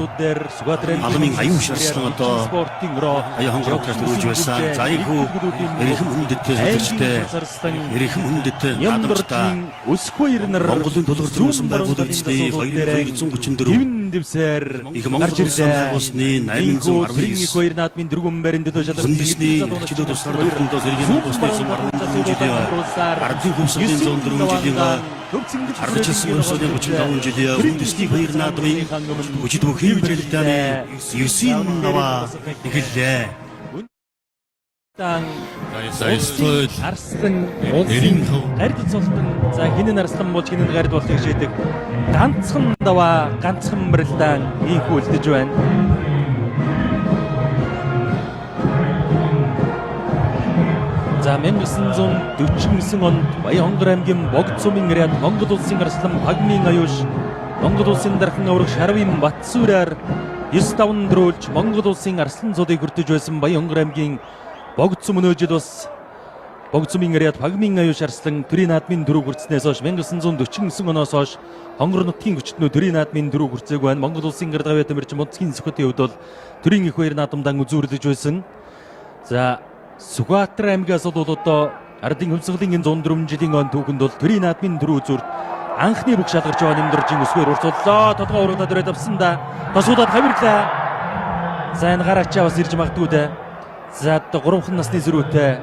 асуудлууд дээр Сүгатрын Аламын аюун шаршлан одоо спортын руу аяа хонгороор төрүүлж байсан. За ийхүү эрхэм хүндэт хэлэлцтэй эрхэм хүндэт Ямдорчийн өсгөө ирнэр Монголын тулгуур зүүн байгууллагын эзний 2234 дэвсээр их Монгол улсын байгуулсны 819 хоёр наадмын дөрвөн баримт төшөлтөд Үндэсний чөлөө тусгаар төвхөндөө зэргийн улсын жилийн ардын хөвсөлийн 104 жилийн ардчилсан улсын 35 жилийн Үндэсний хоёр наадмын хүчит бүхий бүлэглэлтэй 9 наваа эхэллээ. Арслан гард цолтон за хинэн арслан болж хинэн гард болохыг шийдэг ганцхан даваа ганцхан барилдаан ийхүү үлдэж байна. За 1949 онд Баянгор аймгийн Богд сумын ирээд Монгол улсын арслан Багмын аюуш Монгол улсын дархан аврагч Харвын Батсүрээр 9-5 дөрүүлж Монгол улсын арслан цодыг хүртэж байсан Баянгор аймгийн Богд сум өнөөжид бас Богд сумын ирээд Багмын аюуш арслан төрийн наадмын дөрөв хүртснээс хойш 1949 оноос хойш хонгор нутгийн хүчтнөө төрийн наадмын дөрөв хүртсээг байна. Монгол улсын гардгавья тамирчин Мунцгийн Сүхбатийн хувьд бол төрийн их хоёр наадамдан үзүүрлэж байсан. За Сүхбаатар аймгаас бол одоо ардын хөмсгөлийн 104 жилийн он түүхэнд бол төрийн наадмын дөрөв үзүүрт анхны бүх шалгарч байгаа нэмдэржийн өсгөр урцууллаа. Тодгоо урагнаад өрөөд авсан да. Тосуудад хавирлаа. За энэ гар ачаа бас ирж магадгүй дээ. За одоо 3хан насны зэрүүтэй.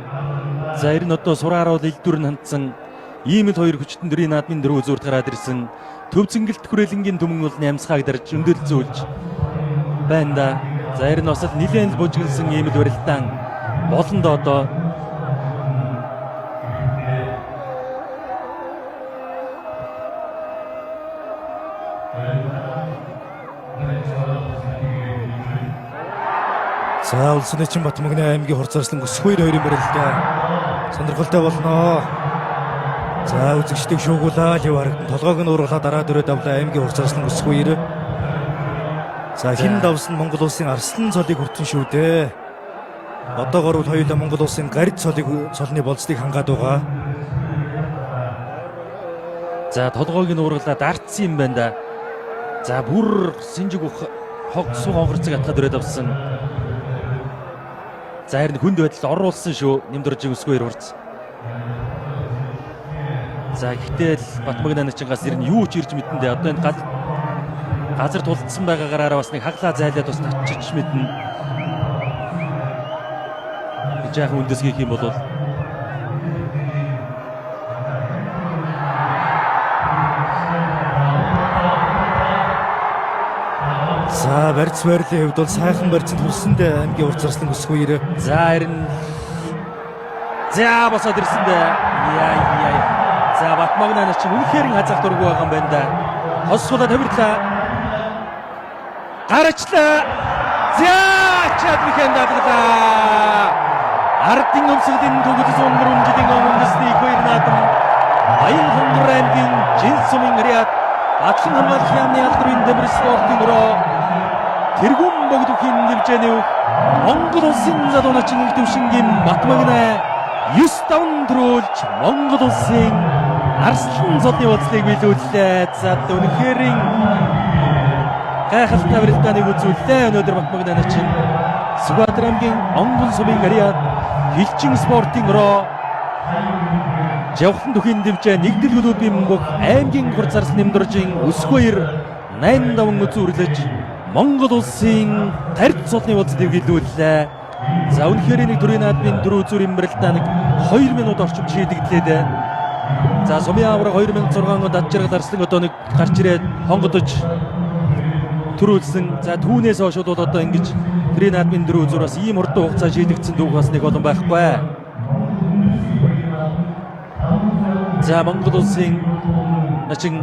За ер нь одоо сураараа бол элдвэр нь хандсан ийм л хоёр хүчтэн төрийн наадмын дөрөв үзүүрт гараад ирсэн. Төв цэнгэлт хүрээлэнгийн түмэн бол нямсгааг дарж өндөлцүүлж байна да. За ер нь бас л нэлээд л бужиглсан ийм л барилдаан болно да одоо. За улсын эчин Батмагны аймгийн хурцарслан өсгөө хоёрын барилдаа сонирхолтой болно. За үзэгчдийг шуугуулаад яв харагдан толгойг нь ууруулаад дараа дөрөд авлаа аймгийн хурцарслан өсгөө 2. За хин давсан Монгол улсын арслан цолыг хүртэн шүү дээ. Одоогоор бол хоёулаа Монгол улсын гард цолны болцлыг хангаад байгаа. За толгойг нь ууруулаад арцсан юм байна да. За бүр синжиг хог суг хонгорцыг атгаад өрөөд авсан. За харин хүнд байдалд оруулсан шүү. Нэмдэржийн өсгөө 2 хурц. За гэтэл Батмагны начингаас ер нь юу ч ирж мэдэн дээ. Одоо энэ газар тулдсан байгаагаараа бас нэг хаглаа зайлаад бас татчих мэднэ. Жаахан үндэс хийх юм бол За барьц байрлалын хувьд бол сайхан барьцанд хүрсэндээ аймгийн урцарслан өсгөө 2. за харин за босоод ирсэндээ яа. За Батмагны начин үнэхээр хазах дургу байгаа юм байна да. Хосуулаад тавирлаа. Гарачлаа. За чадвархан дадлаа. Ардын өмсгөлийн төгөлс өнгөрөн жилийн өмнөсний их хоёр наадам Баянгор аймгийн Жин сумын ирээд Батлан хамгааллын яамны алдрын дэвэр спортын руу тэргүүн богдохын нэмжээний Монгол улсын задууначин дэвшингийн Батмагны 9-5 дөрүүлж Монгол улсын арслан цолны бодлыг биелүүллээ. За үнэхээр гайхалтай барилдааныг үзүүллээ. Өнөөдөр Батмагны начин Сүхбаатар аймгийн Монгол сумын ирээд хилчин спортын руу Жавхан түхийн дэвжээ нэгдэл гөлүүдийн бүх аймгийн хурцарс нэмдэржийн өсгөө 8-5 үзүүрлэж Монгол улсын гард цолны бодлыг биелүүллээ. За үнэхээр нэг төрийн наадмын дөрөв үзүүрийн барилдаа нэг 2 минут орчим шийдэгдлээ. За сумын авраг 2006 онд ад жаргал арслан одоо нэг гарч ирээд хонгодож төрүүлсэн. За түүнээс хойш бол одоо ингэж төрийн наадмын дөрөв үзүүр бас ийм хурдан хугацаа шийдэгдсэн дүүх бас нэг олон байхгүй. За Монгол улсын начин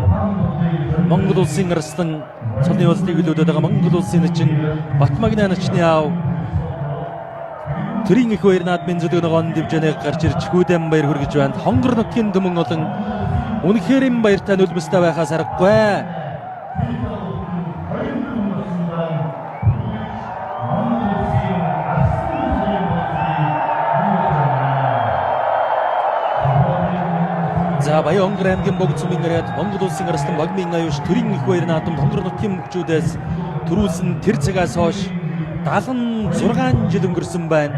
Монгол улсын арслан цолны бодлыг биелүүлээд байгаа Монгол улсын начин Батмагны начны аав төрийн их хоёр наадмын зөвлөгөө ногоон дэвжээнэ гарч ирж хүйдэн баяр хүргэж байна. Хонгор нутгийн түмэн олон үнэхээр баяртай нөлмөстэй байхаас аргагүй. За Баянгор аймгийн Богд сумын ирээд Монгол улсын арслан Багмын аюуш төрийн их хоёр наадамд хонгор нутгийн мөчүүдээс төрүүлсэн тэр цагаас хойш 76 жил өнгөрсөн байна.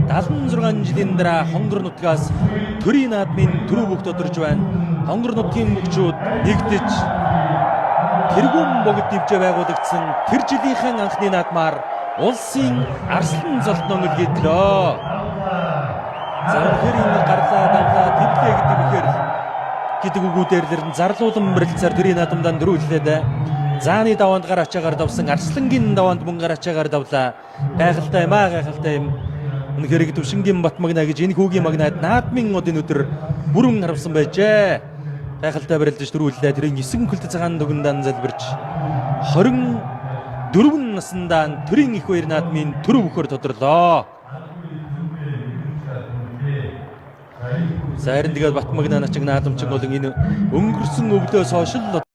76 жилийн дараа хонгор нутгаас төрийн наадмын төрөв бүх тодорж байна. Хонгор нутгийн мөгчүүд нэгдэж тэргүүн богд дэвжээ байгуулагдсан тэр жилийнхэн анхны наадмаар улсын арслан золтноо илгээдлөө. За үнэхээр энэ гарлаа давлаа тэвлээ гэдэг үгүүдээр зарлуулан барилцаар төрийн наадамдаа дөрүүлээд зааны даваанд гар ачаагаар давсан арслангийн даваанд мөн гар ачаагаар давлаа. Гайхалтай юм аа, гайхалтай юм. Үнэхээр Төвшингийн Батмагна гэж энэ хүүгийн магнад наадмын одын өдөр бүрэн харавсан байжээ. Гайхалтай барилдаж дөрүүллээ. Тэрийн 9 хөлт цагаан дугндан залбирч 24 наснда төрийн их баяр наадмын төрөв бөхөр тодорлоо. Сайран тэгээд Батмагна начиг наадамчин болон энэ өнгөрсөн өвлөөс хойш л